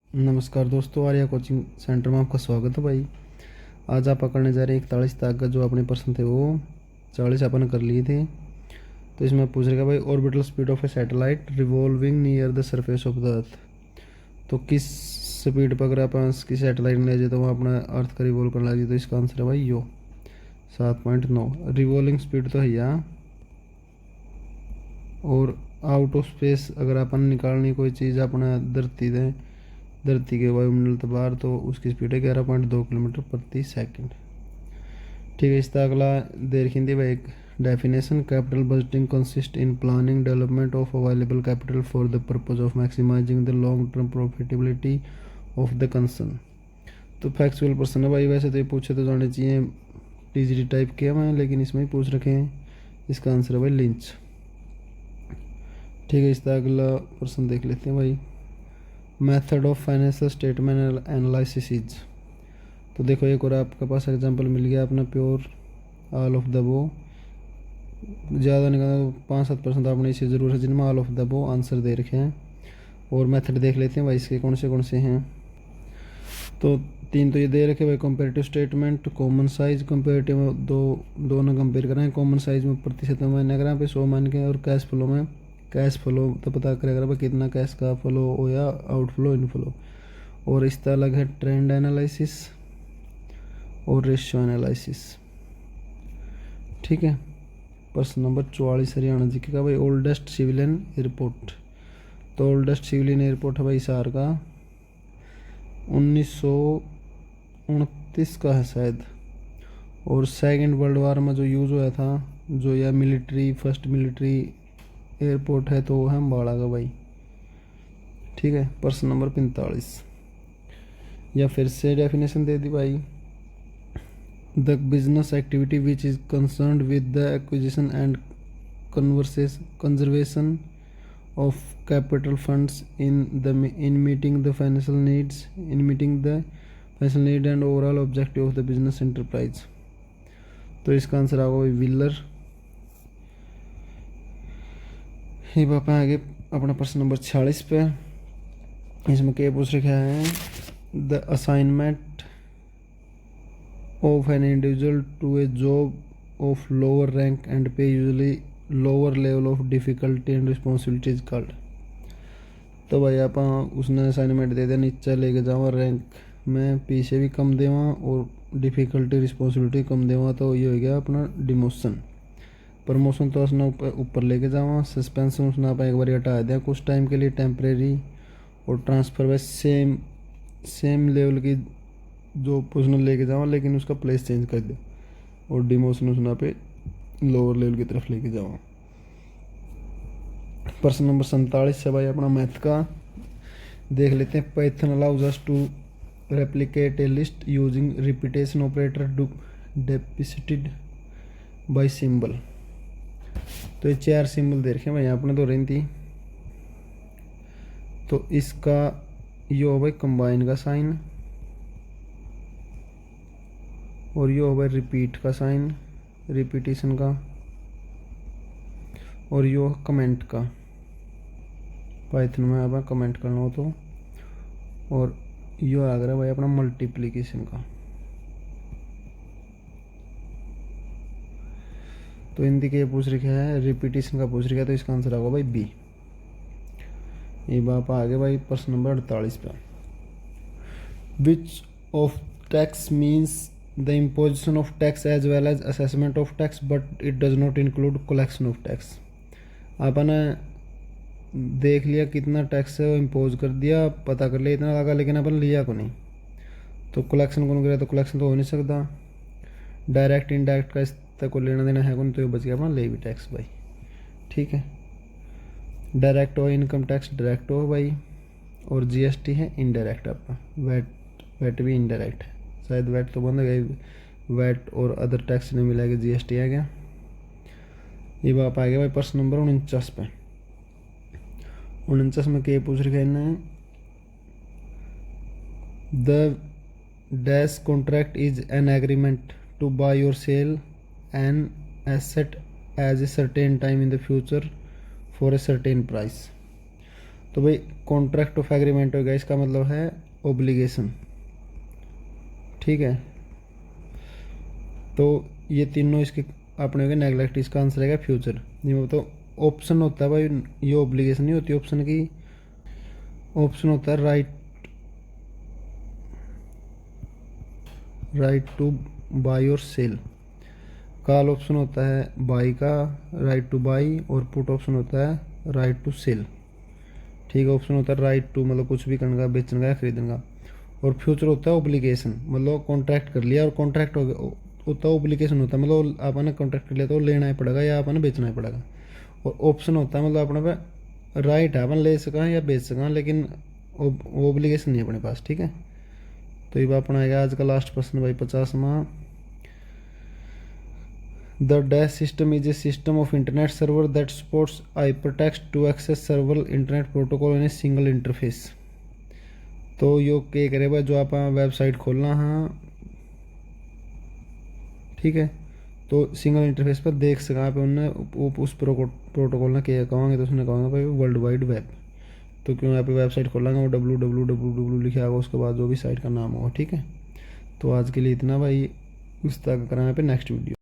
नमस्कार दोस्तों, Arya coaching centre में आपका स्वागत है भाई। आज आप पकड़ने जा रहे हैं 41 तक का जो अपने प्रश्न थे वो 40 अपन कर लिए थे। तो इसमें पूछ रहेगा भाई, orbital speed of A satellite revolving near the surface of the earth. तो किस स्पीड पर अगर अपन की सैटेलाइट ले जाए तो वहाँ अपना अर्थ का रिवॉल्व करने लगी, तो इसका आंसर है भाई यो 7.9 रिवॉल्विंग स्पीड तो है यहाँ। और आउट ऑफ स्पेस अगर अपन निकालनी कोई चीज़ अपना धरती के वायुमंडल से बाहर, तो उसकी स्पीड है 11.2 किलोमीटर प्रति सेकंड। ठीक है, इसका अगला देख हिंदी भाई एक definition. Capital budgeting consist in planning development of available capital for the purpose of maximising the long term profitability of the concern. तो फैक्चुअल पर्सन है भाई, वैसे तो ये पूछे तो जाने चाहिए टीजीटी टाइप के हैं, लेकिन इसमें ही पूछ रखे हैं। इसका आंसर है भाई लिंच। ठीक है, इसका अगला प्रश्न देख लेते हैं भाई। Method of financial statement analysis is. तो देखो एक और आपके पास एग्जांपल मिल गया अपना प्योर ऑल ऑफ द बो। ज़्यादा नहीं करना, 5-7% आपने इसे ज़रूर है जिनमें ऑल ऑफ द बो आंसर दे रखे हैं। और मेथड देख लेते हैं भाई इसके कौन से हैं। तो 3 तो ये दे रखे भाई, comparative statement, common size comparative, दोनों कंपेयर करें। कॉमन साइज में प्रतिशत में मायने करें पे 100 मान के, और कैश फ्लो तो पता करेगा भाई कितना कैश का फ्लो हो या आउटफ्लो इनफ्लो। और इसका अलग है ट्रेंड एनालिसिस और रेशियो एनालिसिस। ठीक है, प्रश्न नंबर 44 हरियाणा जी का भाई, ओल्डेस्ट सिविलियन एयरपोर्ट। तो ओल्डेस्ट सिविलियन एयरपोर्ट है भाई हिसार का, 1929 का है शायद। और सेकेंड वर्ल्ड वार में जो यूज़ हुआ था, जो या फर्स्ट मिलिट्री एयरपोर्ट है तो वो है अम्बाड़ा का भाई। ठीक है, प्रश्न नंबर 45 या फिर से डेफिनेशन दे दी भाई। The business activity which is concerned with the acquisition and conservation of capital funds in meeting the financial need and overall objective of the business enterprise. तो इसका आंसर आएगा भाई विलर। ये बापा आगे अपना प्रश्न नंबर 46 पे। इसमें क्या पूछ रखा है, the assignment of an individual to a job of lower rank and pay usually lower level of difficulty and responsibilities called. तो भाई आप उसने असाइनमेंट दे दिया, नीचे लेके जावा रैंक में, पीछे भी कम देवा और डिफिकल्टी रिस्पॉन्सिबिलिटी कम देवा, तो ये हो गया अपना डिमोशन। प्रमोशन तो उसने ऊपर लेके जावा, सस्पेंशन उसने आप एक बार हटा दिया कुछ टाइम के लिए टेम्परेरी। और ट्रांसफर बाय सेम लेवल की जो पोजिशन लेके जावा, लेकिन उसका प्लेस चेंज कर दिया। और डिमोशन उसने पे लोअर लेवल की तरफ लेके जावा। प्रश्न नंबर 47 है भाई अपना मैथ का, देख लेते हैं। Python allows us to replicate a list using repetition operator depicted by symbol. तो ये 4 सिंबल दे रखे हैं भाई आपने तो रही थी। तो इसका यो हो भाई कंबाइन का साइन, और यो हो भाई रिपीट का साइन, रिपीटिशन का, और यो कमेंट का। पाइथन में अब कमेंट करना हो तो, और यो आ गया भाई अपना मल्टीप्लिकेशन का। तो हिंदी के पूछ रखा है, रिपीटिशन का पूछ रखा है, तो इसका आंसर होगा भाई बी। ये बाप आ गए भाई प्रश्न नंबर 48 पे। Which of tax means the imposition of tax as well as assessment of tax but it does not include collection of tax. आपने देख लिया कितना टैक्स है वो इम्पोज कर दिया, पता कर लिया इतना लगा, लेकिन अपन लिया को नहीं। तो कलेक्शन कौन करे, तो कलेक्शन तो हो नहीं सकता। डायरेक्ट इनडायरेक्ट का इसका को लेना देना है कौन, तो ये बच गया अपना ले भी टैक्स भाई। ठीक है, डायरेक्ट हो इनकम टैक्स डायरेक्ट हो भाई, और जीएसटी है इनडायरेक्ट आपका। वैट भी इनडायरेक्ट है, शायद वैट तो बंद हो गई, वैट और अदर टैक्स नहीं मिलेगा, जीएसटी आ गया। ये बाप आ गया भाई प्रश्न नंबर 49 पे। 49 में क्या पूछ रखा है, the dash contract is an agreement to buy or sell an asset as a certain time in the future for a certain price. तो तो भाई कॉन्ट्रैक्ट ऑफ एग्रीमेंट हो गया, इसका मतलब है ओब्लिगेशन। ठीक है, तो ये तीनों इसके अपने हो गए नेगलेक्ट, इसका आंसर रहेगा फ्यूचर। नहीं तो ऑप्शन होता है भाई, ये ओब्लिगेशन नहीं होती ऑप्शन की, ऑप्शन होता है राइट टू बाई और सेल। कॉल ऑप्शन होता है बाई का, राइट टू बाई, और पुट ऑप्शन होता है राइट टू सेल। ठीक है, ऑप्शन होता है राइट टू मतलब कुछ भी करने का, बेचने का या खरीदने का, और फ्यूचर होता है ओब्लिगेशन मतलब कॉन्ट्रैक्ट कर लिया, और कॉन्ट्रैक्ट होता है ओब्लिगेशन होता है मतलब आपने कॉन्ट्रैक्ट कर लिया तो लेना ही पड़ेगा या आपने बेचना ही पड़ेगा। और ऑप्शन होता है मतलब अपने पे राइट है अपन ले सका या बेच सका, लेकिन ओब्लिगेशन नहीं है अपने पास। ठीक है, तो ये अपना आएगा आज का लास्ट प्रश्न भाई 50वां। The dash system is a system of internet server that supports hypertext to access server internet protocol in a single interface. तो यो के करे भाई जो आप वेबसाइट खोलना हाँ, ठीक है, तो सिंगल इंटरफेस पर देख सका आप उनने उस प्रोटोकॉल ने क्या कहोगे, तो उसने कहोगे भाई वर्ल्ड वाइड वेब। तो क्यों यहाँ पे वेबसाइट खोलेंगे वो www लिखा होगा, उसके बाद जो भी साइट का नाम होगा। ठीक है, तो आज के लिए इतना भाई, इस तरह करें यहाँ पे नेक्स्ट वीडियो।